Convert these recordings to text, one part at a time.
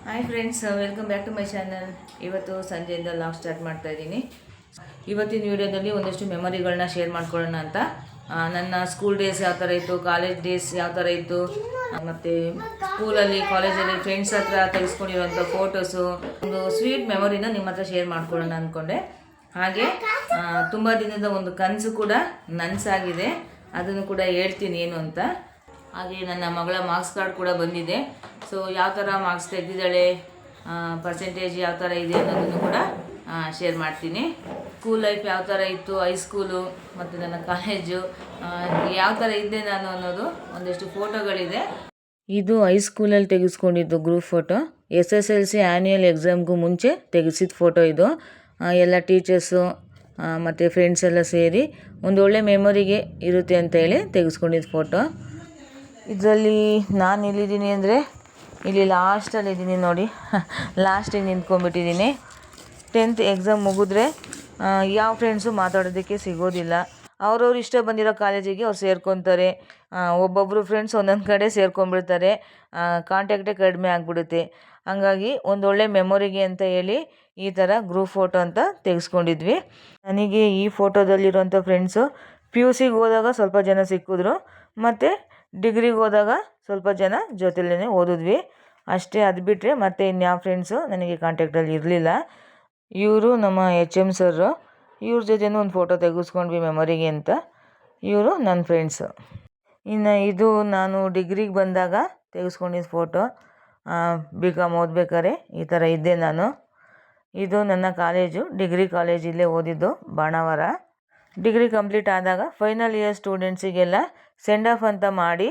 Hi friends, welcome back to my channel. ಇವತ್ತು ಸಂಜೆಯಿಂದ log start ಮಾಡ್ತಾ ಇದ್ದೀನಿ. ಇವತ್ತಿನ ವಿಡಿಯೋದಲ್ಲಿ ಒಂದಷ್ಟು ಮೆಮೊರಿಗಳನ್ನ ಶೇರ್ ಮಾಡ್ಕೊಳ್ಳೋಣ ಅಂತ. ನನ್ನ ಸ್ಕೂಲ್ ಡೇಸ್ ಯಾವ ಥರ ಇತ್ತು, ಕಾಲೇಜ್ ಡೇಸ್ ಯಾವ ಥರ ಇತ್ತು, ಮತ್ತು ಸ್ಕೂಲಲ್ಲಿ ಕಾಲೇಜಲ್ಲಿ ಫ್ರೆಂಡ್ಸ್ ಹತ್ರ ತೆಗೆಸ್ಕೊಂಡಿರೋಂಥ ಫೋಟೋಸು, ಒಂದು ಸ್ವೀಟ್ ಮೆಮೊರಿನ ನಿಮ್ಮ ಹತ್ರ ಶೇರ್ ಮಾಡ್ಕೊಳ್ಳೋಣ ಅಂದ್ಕೊಂಡೆ. ಹಾಗೆ ತುಂಬ ದಿನದ ಒಂದು ಕನಸು ಕೂಡ ನನಸಾಗಿದೆ, ಅದನ್ನು ಕೂಡ ಹೇಳ್ತೀನಿ ಏನು ಅಂತ. ಹಾಗೆ ನನ್ನ ಮಗಳ ಮಾರ್ಕ್ಸ್ ಕಾರ್ಡ್ ಕೂಡ ಬಂದಿದೆ. ಸೊ ಯಾವ ಥರ ಮಾರ್ಕ್ಸ್ ತೆಗೆದಿದ್ದಾಳೆ, ಪರ್ಸೆಂಟೇಜ್ ಯಾವ ಥರ ಇದೆ ಅನ್ನೋದನ್ನು ಕೂಡ ಶೇರ್ ಮಾಡ್ತೀನಿ. ಸ್ಕೂಲ್ ಲೈಫ್ ಯಾವ ಥರ ಇತ್ತು, ಹೈಸ್ಕೂಲು ಮತ್ತು ನನ್ನ ಕಾಲೇಜು ಯಾವ ಥರ ಇದ್ದೆ ನಾನು ಅನ್ನೋದು ಒಂದಷ್ಟು ಫೋಟೋಗಳಿದೆ. ಇದು ಹೈಸ್ಕೂಲಲ್ಲಿ ತೆಗೆಸ್ಕೊಂಡಿದ್ದು ಗ್ರೂಪ್ ಫೋಟೋ. SSLC ಆ್ಯನ್ಯುಯಲ್ ಎಕ್ಸಾಮ್ಗೂ ಮುಂಚೆ ತೆಗೆಸಿದ ಫೋಟೋ ಇದು. ಎಲ್ಲ ಟೀಚರ್ಸು ಮತ್ತು ಫ್ರೆಂಡ್ಸ್ ಎಲ್ಲ ಸೇರಿ ಒಂದು ಒಳ್ಳೆ ಮೆಮೊರಿಗೆ ಇರುತ್ತೆ ಅಂತ ಹೇಳಿ ತೆಗೆಸ್ಕೊಂಡಿದ್ದು ಫೋಟೋ. ಇದರಲ್ಲಿ ನಾನು ಎಲ್ಲಿದ್ದೀನಿ ಅಂದರೆ ಇಲ್ಲಿ ಲಾಸ್ಟಲ್ಲಿದ್ದೀನಿ ನೋಡಿ. ಲಾಸ್ಟಿಗೆ ನಿಂತ್ಕೊಂಡ್ಬಿಟ್ಟಿದ್ದೀನಿ. 10th ಎಕ್ಸಾಮ್ ಮುಗಿದ್ರೆ ಯಾವ ಫ್ರೆಂಡ್ಸು ಮಾತಾಡೋದಕ್ಕೆ ಸಿಗೋದಿಲ್ಲ. ಅವ್ರವ್ರು ಇಷ್ಟ ಬಂದಿರೋ ಕಾಲೇಜಿಗೆ ಅವ್ರು ಸೇರ್ಕೊತಾರೆ. ಒಬ್ಬೊಬ್ಬರು ಫ್ರೆಂಡ್ಸ್ ಒಂದೊಂದು ಕಡೆ ಸೇರ್ಕೊಂಡ್ಬಿಡ್ತಾರೆ. ಕಾಂಟ್ಯಾಕ್ಟೇ ಕಡಿಮೆ ಆಗಿಬಿಡುತ್ತೆ. ಹಾಗಾಗಿ ಒಂದೊಳ್ಳೆ ಮೆಮೊರಿಗೆ ಅಂತ ಹೇಳಿ ಈ ಥರ ಗ್ರೂಪ್ ಫೋಟೋ ಅಂತ ತೆಗೆಸ್ಕೊಂಡಿದ್ವಿ. ನನಗೆ ಈ ಫೋಟೋದಲ್ಲಿರೋಂಥ ಫ್ರೆಂಡ್ಸು PUCಗೆ ಹೋದಾಗ ಸ್ವಲ್ಪ ಜನ ಸಿಕ್ಕಿದ್ರು, ಮತ್ತು ಡಿಗ್ರಿಗೆ ಹೋದಾಗ ಸ್ವಲ್ಪ ಜನ ಜೊತೆಲೇ ಓದಿದ್ವಿ ಅಷ್ಟೇ. ಅದು ಬಿಟ್ಟರೆ ಮತ್ತೆ ಇನ್ಯಾವ ಫ್ರೆಂಡ್ಸು ನನಗೆ ಕಾಂಟ್ಯಾಕ್ಟಲ್ಲಿ ಇರಲಿಲ್ಲ. ಇವರು ನಮ್ಮ HM ಸರ್ರು, ಇವ್ರ ಜೊತೆನೂ ಒಂದು ಫೋಟೋ ತೆಗೆಸ್ಕೊಂಡ್ವಿ ಮೆಮೊರಿಗೆ ಅಂತ. ಇವರು ನನ್ನ ಫ್ರೆಂಡ್ಸು. ಇನ್ನು ಇದು ನಾನು ಡಿಗ್ರಿಗೆ ಬಂದಾಗ ತೆಗೆಸ್ಕೊಂಡಿದ್ದ ಫೋಟೋ. BCom ಓದ್ಬೇಕಾದ್ರೆ ಈ ಥರ ಇದ್ದೆ ನಾನು. ಇದು ನನ್ನ ಕಾಲೇಜು, ಡಿಗ್ರಿ ಕಾಲೇಜ್ ಇಲ್ಲೇ ಓದಿದ್ದು, ಬಾಣಾವರ. ಡಿಗ್ರಿ ಕಂಪ್ಲೀಟ್ ಆದಾಗ ಫೈನಲ್ ಇಯರ್ ಸ್ಟೂಡೆಂಟ್ಸಿಗೆಲ್ಲ ಸೆಂಡ್ ಆಫ್ ಅಂತ ಮಾಡಿ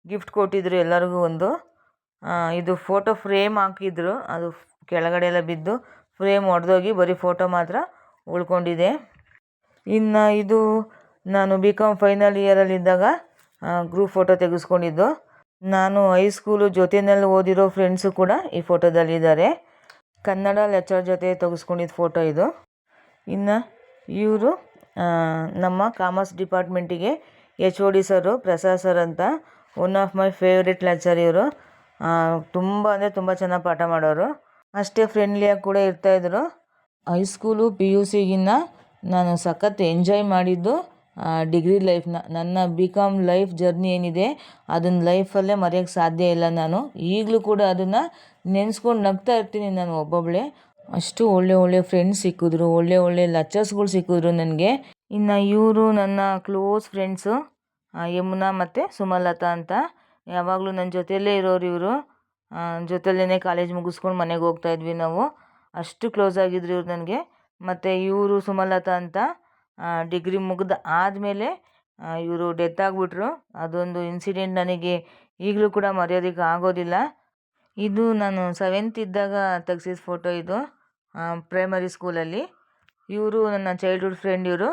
ಗಿಫ್ಟ್ ಕೊಟ್ಟಿದ್ರು ಎಲ್ಲರಿಗೂ ಒಂದು. ಇದು ಫೋಟೋ ಫ್ರೇಮ್ ಹಾಕಿದ್ರು, ಅದು ಕೆಳಗಡೆ ಎಲ್ಲ ಬಿದ್ದು ಫ್ರೇಮ್ ಒಡೆದೋಗಿ ಬರೀ ಫೋಟೋ ಮಾತ್ರ ಉಳ್ಕೊಂಡಿದೆ. ಇನ್ನು ಇದು ನಾನು BCom ಫೈನಲ್ ಇಯರಲ್ಲಿದ್ದಾಗ ಗ್ರೂಪ್ ಫೋಟೋ ತೆಗೆಸ್ಕೊಂಡಿದ್ದು. ನಾನು ಹೈಸ್ಕೂಲು ಜೊತೆಯಲ್ಲಿ ಓದಿರೋ ಫ್ರೆಂಡ್ಸು ಕೂಡ ಈ ಫೋಟೋದಲ್ಲಿದ್ದಾರೆ. ಕನ್ನಡ ಲೆಕ್ಚರ್ ಜೊತೆ ತೆಗೆಸ್ಕೊಂಡಿದ್ದ ಫೋಟೋ ಇದು. ಇನ್ನು ಇವರು ನಮ್ಮ ಕಾಮರ್ಸ್ ಡಿಪಾರ್ಟ್ಮೆಂಟಿಗೆ HOD ಸರು, ಪ್ರಸಾದ್ ಸರ್ ಅಂತ. One of my favourite lecture ಇವರು. ತುಂಬ ಅಂದರೆ ತುಂಬ ಚೆನ್ನಾಗಿ ಪಾಠ ಮಾಡೋರು. ಅಷ್ಟೇ ಫ್ರೆಂಡ್ಲಿಯಾಗಿ ಕೂಡ ಇರ್ತಾಯಿದ್ರು. ಹೈಸ್ಕೂಲು PUCಗಿನ್ನ ನಾನು ಸಖತ್ ಎಂಜಾಯ್ ಮಾಡಿದ್ದು ಡಿಗ್ರಿ ಲೈಫ್ನ. ನನ್ನ BCom ಲೈಫ್ ಜರ್ನಿ ಏನಿದೆ ಅದನ್ನು ಲೈಫಲ್ಲೇ ಮರೆಯೋಕ್ಕೆ ಸಾಧ್ಯ ಇಲ್ಲ. ನಾನು ಈಗಲೂ ಕೂಡ ಅದನ್ನು ನೆನೆಸ್ಕೊಂಡು ನಗ್ತಾ ಇರ್ತೀನಿ ನಾನು ಒಬ್ಬೊಬ್ಬಳೇ. ಅಷ್ಟು ಒಳ್ಳೆ ಫ್ರೆಂಡ್ಸ್ ಸಿಕ್ಕಿದ್ರು, ಒಳ್ಳೆ ಲೆಕ್ಚರ್ಸ್ಗಳು ಸಿಕ್ಕಿದ್ರು ನನಗೆ. ಇನ್ನು ಇವರು ನನ್ನ ಕ್ಲೋಸ್ ಫ್ರೆಂಡ್ಸು, ಯಮುನಾ ಮತ್ತು ಸುಮಲತಾ ಅಂತ. ಯಾವಾಗಲೂ ನನ್ನ ಜೊತೆಯಲ್ಲೇ ಇರೋರು ಇವರು. ಜೊತೆಯಲ್ಲೇ ಕಾಲೇಜ್ ಮುಗಿಸ್ಕೊಂಡು ಮನೆಗೆ ಹೋಗ್ತಾಯಿದ್ವಿ ನಾವು. ಅಷ್ಟು ಕ್ಲೋಸ್ ಆಗಿದ್ರು ಇವ್ರು ನನಗೆ. ಮತ್ತು ಇವರು ಸುಮಲತಾ ಅಂತ ಡಿಗ್ರಿ ಮುಗಿದ ಆದಮೇಲೆ ಇವರು ಡೆತ್ ಆಗಿಬಿಟ್ರು. ಅದೊಂದು ಇನ್ಸಿಡೆಂಟ್ ನನಗೆ ಈಗಲೂ ಕೂಡ ಮರೆಯೋದಕ್ಕೆ ಆಗೋದಿಲ್ಲ. ಇದು ನಾನು 7th ಇದ್ದಾಗ ತೆಗ್ಸಿದ ಫೋಟೋ ಇದು, ಪ್ರೈಮರಿ ಸ್ಕೂಲಲ್ಲಿ. ಇವರು ನನ್ನ ಚೈಲ್ಡ್ಹುಡ್ ಫ್ರೆಂಡ್. ಇವರು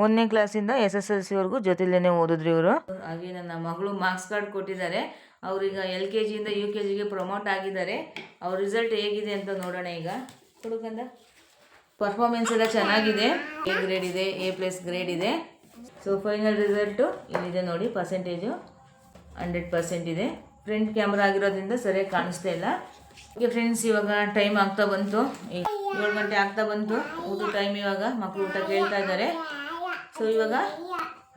1ನೇ ಕ್ಲಾಸಿಂದ SSLCವರೆಗೂ ಜೊತೆಲೇ ಓದಿದ್ರು ಇವರು. ಹಾಗೆ ನನ್ನ ಮಗಳು ಮಾರ್ಕ್ಸ್ ಕಾರ್ಡ್ ಕೊಟ್ಟಿದ್ದಾರೆ. ಅವ್ರೀಗ LKGಯಿಂದ UKGಗೆ ಪ್ರಮೋಟ್ ಆಗಿದ್ದಾರೆ. ಅವ್ರ ರಿಸಲ್ಟ್ ಹೇಗಿದೆ ಅಂತ ನೋಡೋಣ ಈಗ. ಹುಡುಗಂದ ಪರ್ಫಾರ್ಮೆನ್ಸ್ ಎಲ್ಲ ಚೆನ್ನಾಗಿದೆ. A ಗ್ರೇಡ್ ಇದೆ, A+ ಗ್ರೇಡ್ ಇದೆ. ಸೊ ಫೈನಲ್ ರಿಸಲ್ಟು ಇಲ್ಲಿದೆ ನೋಡಿ. ಪರ್ಸೆಂಟೇಜು 100% ಇದೆ. ಫ್ರಂಟ್ ಕ್ಯಾಮ್ರಾ ಆಗಿರೋದ್ರಿಂದ ಸರಿಯಾಗಿ ಕಾಣಿಸ್ತಾ ಇಲ್ಲ. ಓಕೆ ಫ್ರೆಂಡ್ಸ್, ಇವಾಗ ಟೈಮ್ ಆಗ್ತಾ ಬಂತು. 7 ಗಂಟೆ ಆಗ್ತಾ ಬಂತು. ಊಟ ಟೈಮ್. ಇವಾಗ ಮಕ್ಕಳು ಊಟ ಕೇಳ್ತಾ ಇದ್ದಾರೆ. ಸೊ ಇವಾಗ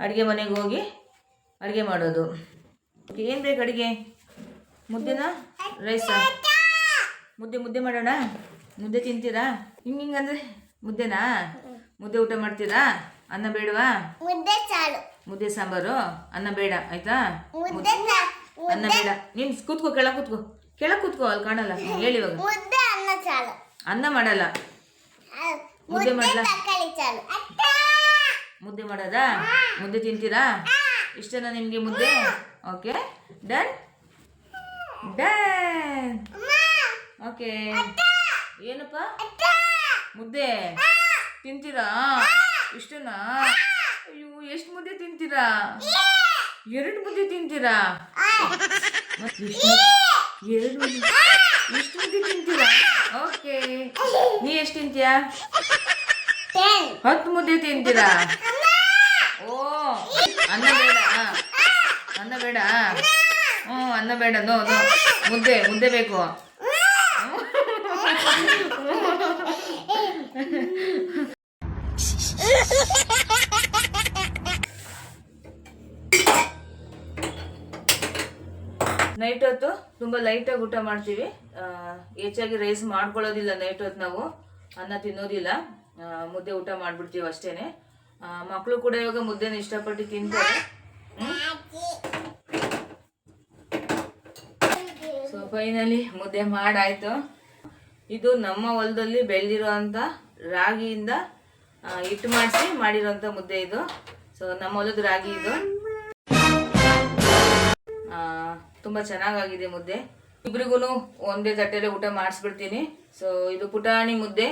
ಅಡುಗೆ ಮನೆಗೆ ಹೋಗಿ ಅಡುಗೆ ಮಾಡೋದು. ಏನು ಬೇಕು ಅಡುಗೆ? ಮುದ್ದೆನಾ, ರೈಸಾ? ಮುದ್ದೆ ಮಾಡೋಣ. ಮುದ್ದೆ ತಿಂತೀರಾ? ಹಿಂಗಂದರೆ ಮುದ್ದೆನಾ? ಮುದ್ದೆ ಊಟ ಮಾಡ್ತೀರಾ? ಅನ್ನ ಬೇಡವಾ? ಮುದ್ದೆ ಸಾಂಬಾರು, ಅನ್ನ ಬೇಡ ಆಯಿತಾ? ಅನ್ನ ಬೇಡ. ನೀನು ಕೂತ್ಕೋ, ಕೆಳಗೆ ಕೂತ್ಕೋ, ಅಲ್ಲಿ ಕಾಣಲ್ಲ. ಹೇಳಿ ಇವಾಗ. ಅನ್ನ ಮಾಡಲ್ಲ, ಮುದ್ದೆ ಮಾಡಲ್ಲ. ಮುದ್ದೆ ಮಾಡೋದಾ? ಮುದ್ದೆ ತಿಂತೀರಾ? ಇಷ್ಟನಾ ನಿಮಗೆ ಮುದ್ದೆ? Okay, done. ಓಕೆ. ಏನಪ್ಪ? ಮುದ್ದೆ ತಿಂತೀರಾ? ಇಷ್ಟನಾ? ಅಯ್ಯೋ, ಎಷ್ಟು ಮುದ್ದೆ ತಿಂತೀರಾ? 2 ಮುದ್ದೆ ತಿಂತೀರಾ? ಎಷ್ಟು ಮುದ್ದೆ ತಿಂತೀರಾ? ಓಕೆ. ನೀ ಎಷ್ಟು ತಿಂತೀಯಾ? 10 ಮುದ್ದೆ ತಿಂತೀರಾ? ಓ, ಅನ್ನ ಬೇಡ. ಅನ್ನ ಬೇಡ. ಅನ್ನ ಬೇಡ. ನೋ, ಮುದ್ದೆ ಬೇಕು. ನೈಟ್ ಹೊತ್ತು ತುಂಬ ಲೈಟಾಗಿ ಊಟ ಮಾಡ್ತೀವಿ. ಹೆಚ್ಚಾಗಿ ರೈಸ್ ಮಾಡ್ಕೊಳ್ಳೋದಿಲ್ಲ. ನೈಟ್ ಹೊತ್ತು ನಾವು ಅನ್ನ ತಿನ್ನೋದಿಲ್ಲ, ಮುದ್ದೆ ಊಟ ಮಾಡಿಬಿಡ್ತೀವಿ ಅಷ್ಟೇ. ಮಕ್ಕಳು ಕೂಡ ಇವಾಗ ಮುದ್ದೆನ ಇಷ್ಟಪಟ್ಟು ತಿಂತಾರೆ. ಸೊ ಫೈನಲಿ ಮುದ್ದೆ ಮಾಡಾಯಿತು. ಇದು ನಮ್ಮ ಹೊಲದಲ್ಲಿ ಬೆಳೆದಿರೋಂಥ ರಾಗಿಯಿಂದ ಹಿಟ್ಟು ಮಾಡಿಸಿ ಮಾಡಿರೋಂಥ ಮುದ್ದೆ ಇದು. ಸೊ ನಮ್ಮ ಹೊಲದ ರಾಗಿ ಇದು. ತುಂಬ ಚೆನ್ನಾಗಾಗಿದೆ ಮುದ್ದೆ. ಇಬ್ರಿಗೂ ಒಂದೇ ತಟ್ಟೆಲೆ ಊಟ ಮಾಡಿಸ್ಬಿಡ್ತೀನಿ. ಸೊ ಇದು ಪುಟಾಣಿ ಮುದ್ದೆ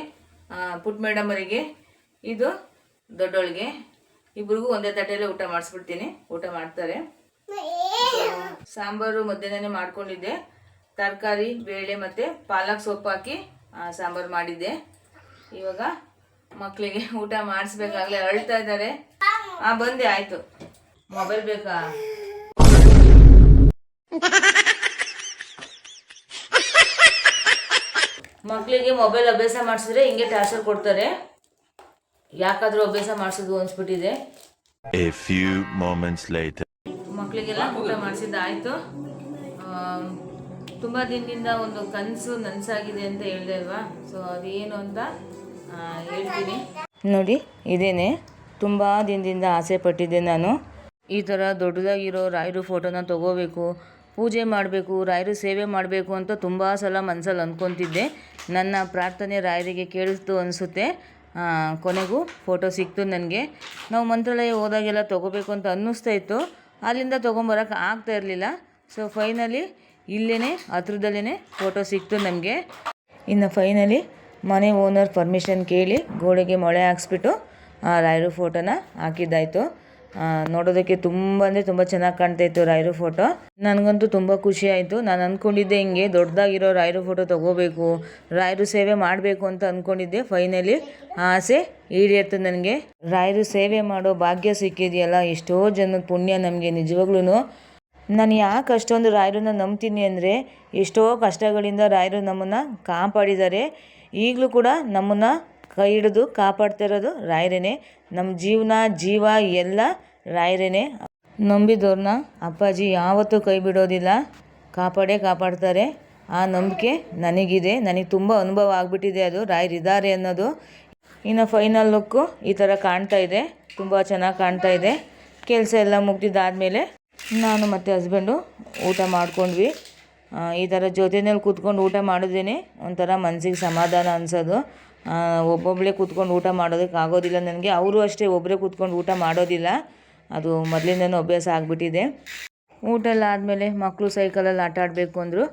ಪುಟ್ ಮೇಡಮರಿಗೆ, ಇದು ದೊಡ್ಡೋಳಿಗೆ. ಇಬ್ರಿಗೂ ಒಂದೇ ತಟ್ಟೆಲೆ ಊಟ ಮಾಡಿಸ್ಬಿಡ್ತೀನಿ. ಊಟ ಮಾಡ್ತಾರೆ. ಸಾಂಬಾರು ಮಧ್ಯಾಹ್ನನೇ ಮಾಡ್ಕೊಂಡಿದ್ದೆ. ತರಕಾರಿ, ಬೇಳೆ ಮತ್ತು ಪಾಲಕ್ ಸೊಪ್ಪು ಹಾಕಿ ಸಾಂಬಾರು ಮಾಡಿದ್ದೆ. ಇವಾಗ ಮಕ್ಕಳಿಗೆ ಊಟ ಮಾಡಿಸ್ಬೇಕಾಗಲೇ ಅಳ್ತಾ ಇದ್ದಾರೆ. ಬಂದೆ, ಆಯಿತು. ಮೊಬೈಲ್ ಬೇಕಾ? ಮಕ್ಕಳಿಗೆ ಮೊಬೈಲ್ ಅಭ್ಯಾಸ ಮಾಡಿಸಿದ್ರೆ ಹಿಂಗೆ ಟಾರ್ಚರ್ ಕೊಡ್ತಾರೆ. ಯಾಕಾದರೂ ಅಭ್ಯಾಸ ಮಾಡಿಸೋದು ಅನ್ಸ್ಬಿಟ್ಟಿದೆ. ಮಕ್ಕಳಿಗೆಲ್ಲ ಊಟ ಮಾಡಿಸಿದ್ದಾಯಿತು. ತುಂಬ ದಿನದಿಂದ ಒಂದು ಕನಸು ನನಸಾಗಿದೆ ಅಂತ ಹೇಳಿದೆ ಅಲ್ವಾ? ಸೊ ಅದೇನು ಅಂತ ಹೇಳ್ತೀನಿ ನೋಡಿ. ಇದೇನೆ ತುಂಬ ದಿನದಿಂದ ಆಸೆ ಪಟ್ಟಿದ್ದೆ ನಾನು. ಈ ಥರ ದೊಡ್ಡದಾಗಿರೋ ರಾಯರು ಫೋಟೋನ ತೊಗೋಬೇಕು, ಪೂಜೆ ಮಾಡಬೇಕು, ರಾಯರು ಸೇವೆ ಮಾಡಬೇಕು ಅಂತ ತುಂಬ ಸಲ ಮನಸ್ಸಲ್ಲಿ ಅಂದ್ಕೊತಿದ್ದೆ. ನನ್ನ ಪ್ರಾರ್ಥನೆ ರಾಯರಿಗೆ ಕೇಳಿಸ್ತು ಅನಿಸುತ್ತೆ. ಕೊನೆಗೂ ಫೋಟೋ ಸಿಕ್ತು ನನಗೆ. ನಾವು ಮಂತ್ರಾಲಯ ಹೋದಾಗೆಲ್ಲ ತೊಗೋಬೇಕು ಅಂತ ಅನ್ನಿಸ್ತಾ ಇತ್ತು. ಅಲ್ಲಿಂದ ತೊಗೊಂಬರೋಕೆ ಆಗ್ತಾ ಇರಲಿಲ್ಲ. ಸೊ ಫೈನಲಿ ಇಲ್ಲೇ ಹತ್ರದಲ್ಲೇ ಫೋಟೋ ಸಿಕ್ತು ನಮಗೆ. ಇನ್ನು ಫೈನಲಿ ಮನೆ ಓನರ್ ಪರ್ಮಿಷನ್ ಕೇಳಿ ಗೋಡೆಗೆ ಮೊಳೆ ಹಾಕ್ಸ್ಬಿಟ್ಟು ರಾಯರು ಫೋಟೋನ ಹಾಕಿದ್ದಾಯಿತು. ನೋಡೋದಕ್ಕೆ ತುಂಬ ಚೆನ್ನಾಗಿ ಕಾಣ್ತಾಯಿತ್ತು ರಾಯರು ಫೋಟೋ. ನನಗಂತೂ ತುಂಬ ಖುಷಿ ಆಯಿತು. ನಾನು ಅಂದ್ಕೊಂಡಿದ್ದೆ ಹಿಂಗೆ ದೊಡ್ಡದಾಗಿರೋ ರಾಯರು ಫೋಟೋ ತೊಗೋಬೇಕು, ರಾಯರು ಸೇವೆ ಮಾಡಬೇಕು ಅಂತ ಅಂದ್ಕೊಂಡಿದ್ದೆ. ಫೈನಲಿ ಆಸೆ ಈಡೇರ್ತು ನನಗೆ. ರಾಯರು ಸೇವೆ ಮಾಡೋ ಭಾಗ್ಯ ಸಿಕ್ಕಿದೆಯಲ್ಲ, ಎಷ್ಟೋ ಜನದ ಪುಣ್ಯ ನಮಗೆ ನಿಜವಾಗ್ಲೂ. ನಾನು ಯಾಕೆ ಅಷ್ಟೊಂದು ರಾಯರನ್ನ ನಂಬ್ತೀನಿ ಅಂದರೆ, ಎಷ್ಟೋ ಕಷ್ಟಗಳಿಂದ ರಾಯರು ನಮ್ಮನ್ನು ಕಾಪಾಡಿದ್ದಾರೆ. ಈಗಲೂ ಕೂಡ ನಮ್ಮನ್ನು ಕೈ ಹಿಡಿದು ಕಾಪಾಡ್ತಾ ಇರೋದು ರಾಯರೇನೆ. ನಮ್ಮ ಜೀವ ಎಲ್ಲ ರಾಯರೇನೆ. ನಂಬಿದವ್ರನ್ನ ಅಪ್ಪಾಜಿ ಯಾವತ್ತೂ ಕೈ ಬಿಡೋದಿಲ್ಲ, ಕಾಪಾಡ್ತಾರೆ. ಆ ನಂಬಿಕೆ ನನಗಿದೆ. ನನಗೆ ತುಂಬ ಅನುಭವ ಆಗಿಬಿಟ್ಟಿದೆ ಅದು ರಾಯರಿದ್ದಾರೆ ಅನ್ನೋದು. ಇನ್ನು ಫೈನಲ್ ಲುಕ್ಕು ಈ ಥರ ಕಾಣ್ತಾ ಇದೆ. ತುಂಬ ಚೆನ್ನಾಗಿ ಕಾಣ್ತಾ ಇದೆ. ಕೆಲಸ ಎಲ್ಲ ಮುಗ್ದಿದ್ದಾದಮೇಲೆ ನಾನು ಮತ್ತು ಹಸ್ಬೆಂಡು ಊಟ ಮಾಡ್ಕೊಂಡ್ವಿ. ಈ ಥರ ಜೊತೆಯಲ್ಲಿ ಕೂತ್ಕೊಂಡು ಊಟ ಮಾಡಿದ್ರೇ ಒಂಥರ ಮನಸ್ಸಿಗೆ ಸಮಾಧಾನ ಅನಿಸೋದು. ಒಬ್ಬೊಬ್ಬಳೇ ಕೂತ್ಕೊಂಡು ಊಟ ಮಾಡೋದಕ್ಕೆ ಆಗೋದಿಲ್ಲ ನನಗೆ. ಅವರು ಅಷ್ಟೇ ಒಬ್ಬರೇ ಕೂತ್ಕೊಂಡು ಊಟ ಮಾಡೋದಿಲ್ಲ. ಅದು ಮೊದಲಿಂದನೂ ಅಭ್ಯಾಸ ಆಗಿಬಿಟ್ಟಿದೆ. ಊಟ ಎಲ್ಲ ಆದಮೇಲೆ ಮಕ್ಕಳು ಸೈಕಲಲ್ಲಿ ಆಟ ಆಡಬೇಕು ಅಂದರು.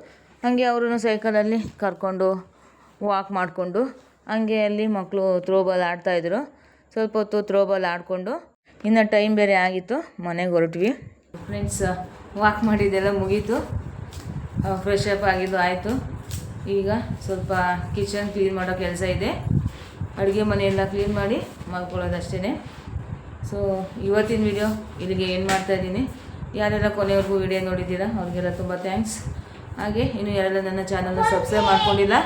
ಹಾಗೆ ಅವರು ಸೈಕಲಲ್ಲಿ ಕರ್ಕೊಂಡು ವಾಕ್ ಮಾಡಿಕೊಂಡು ಹಂಗೆ ಅಲ್ಲಿ ಮಕ್ಕಳು ಥ್ರೋಬಾಲ್ ಆಡ್ತಾಯಿದ್ರು. ಸ್ವಲ್ಪ ಹೊತ್ತು ಥ್ರೋಬಾಲ್ ಆಡಿಕೊಂಡು ಇನ್ನು ಟೈಮ್ ಬೇರೆ ಆಗಿತ್ತು, ಮನೆಗೆ ಹೊರಟ್ವಿ. ಫ್ರೆಂಡ್ಸ್, ವಾಕ್ ಮಾಡಿದ್ದೆಲ್ಲ ಮುಗೀತು. ಫ್ರೆಶ್ ಅಪ್ ಆಗಿದ್ದು ಆಯಿತು. ಈಗ ಸ್ವಲ್ಪ ಕಿಚನ್ ಕ್ಲೀನ್ ಮಾಡೋ ಕೆಲಸ ಇದೆ. ಅಡುಗೆ ಮನೆಯೆಲ್ಲ ಕ್ಲೀನ್ ಮಾಡಿ ಮಲ್ಕೊಳ್ಳೋದಷ್ಟೇ. ಸೊ ಇವತ್ತಿನ ವಿಡಿಯೋ ಇಲ್ಲಿಗೆ ಏನು ಮಾಡ್ತಾಯಿದ್ದೀನಿ. ಯಾರೆಲ್ಲ ಕೊನೆವರೆಗೂ ವಿಡಿಯೋ ನೋಡಿದ್ದೀರಾ ಅವ್ರಿಗೆಲ್ಲ ತುಂಬ ಥ್ಯಾಂಕ್ಸ್. ಹಾಗೆ ಇನ್ನು ಯಾರೆಲ್ಲ ನನ್ನ ಚಾನಲ್ನ ಸಬ್ಸ್ಕ್ರೈಬ್ ಮಾಡ್ಕೊಂಡಿಲ್ಲ,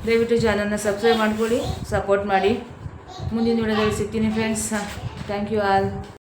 ದಯವಿಟ್ಟು ಚಾನಲ್ನ ಸಬ್ಸ್ಕ್ರೈಬ್ ಮಾಡ್ಕೊಳ್ಳಿ, ಸಪೋರ್ಟ್ ಮಾಡಿ. ಮುಂದಿನ ವಿಡಿಯೋದಲ್ಲಿ ಸಿಗ್ತೀನಿ ಫ್ರೆಂಡ್ಸ್. Thank you all.